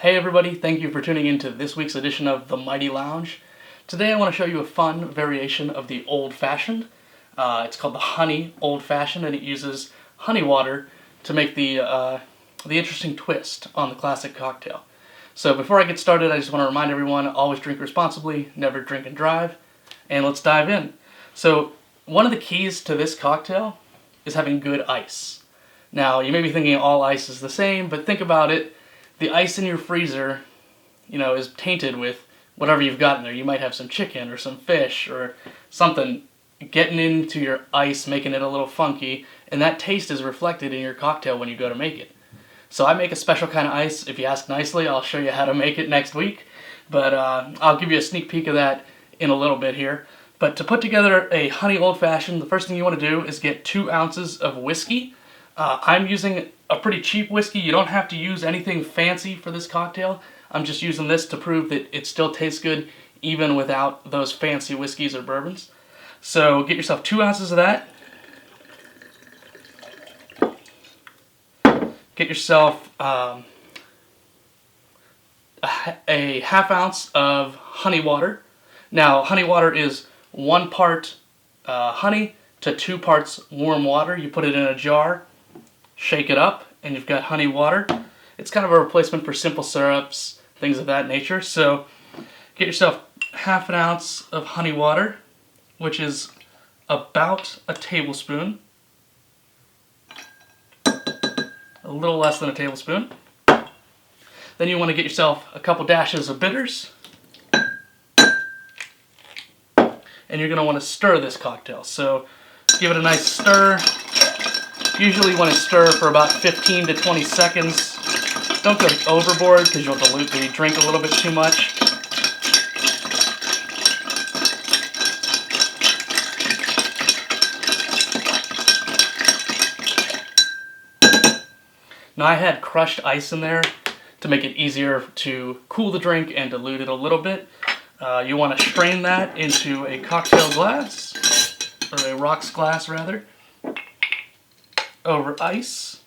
Hey everybody, thank you for tuning in to this week's edition of The Mighty Lounge. Today I want to show you a fun variation of the Old Fashioned. It's called the Honey Old Fashioned, and it uses honey water to make the interesting twist on the classic cocktail. So before I get started, I just want to remind everyone, always drink responsibly, never drink and drive, and let's dive in. So one of the keys to this cocktail is having good ice. Now, you may be thinking all ice is the same, but think about it. The ice in your freezer, is tainted with whatever you've got in there. You might have some chicken or some fish or something getting into your ice, making it a little funky, and that taste is reflected in your cocktail when you go to make it. So I make a special kind of ice. If you ask nicely, I'll show you how to make it next week, but I'll give you a sneak peek of that in a little bit here. But to put together a honey old fashioned, the first thing you want to do is get 2 ounces of whiskey. I'm using a pretty cheap whiskey. You don't have to use anything fancy for this cocktail. I'm just using this to prove that it still tastes good even without those fancy whiskeys or bourbons. So get yourself 2 ounces of that. Get yourself a half ounce of honey water. Now, honey water is 1 part honey to 2 parts warm water. You put it in a jar, shake it up, and you've got honey water. It's kind of a replacement for simple syrups, things of that nature. So get yourself half an ounce of honey water, which is about a tablespoon. A little less than a tablespoon. Then you want to get yourself a couple dashes of bitters. And you're going to want to stir this cocktail. So give it a nice stir. Usually want to stir for about 15 to 20 seconds. Don't go overboard because you'll dilute the drink a little bit too much. Now I had crushed ice in there to make it easier to cool the drink and dilute it a little bit. You want to strain that into a cocktail glass, or a rocks glass rather, over ice.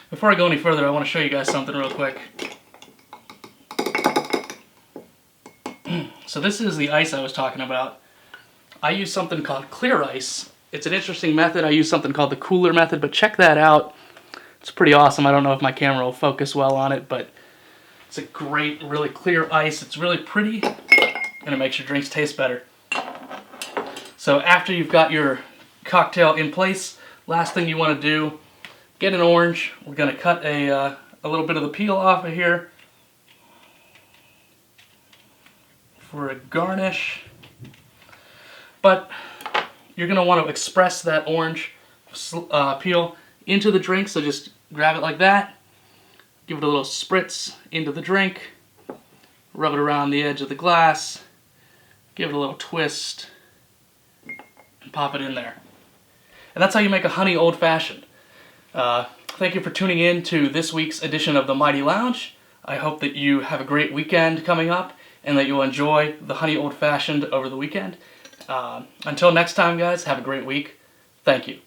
Before I go any further, I want to show you guys something real quick. So this is the ice I was talking about. I use something called clear ice. It's an interesting method. I use something called the cooler method, but check that out. It's pretty awesome. I don't know if my camera will focus well on it, but it's a great, really clear ice. It's really pretty, and it makes your drinks taste better. So after you've got your cocktail in place, last thing you want to do, get an orange. We're going to cut a little bit of the peel off of here for a garnish. But you're going to want to express that orange peel into the drink, so just grab it like that, give it a little spritz into the drink, rub it around the edge of the glass, give it a little twist, and pop it in there. And that's how you make a honey old fashioned. Thank you for tuning in to this week's edition of The Mighty Lounge. I hope that you have a great weekend coming up and that you'll enjoy the honey old fashioned over the weekend. Until next time, guys, have a great week. Thank you.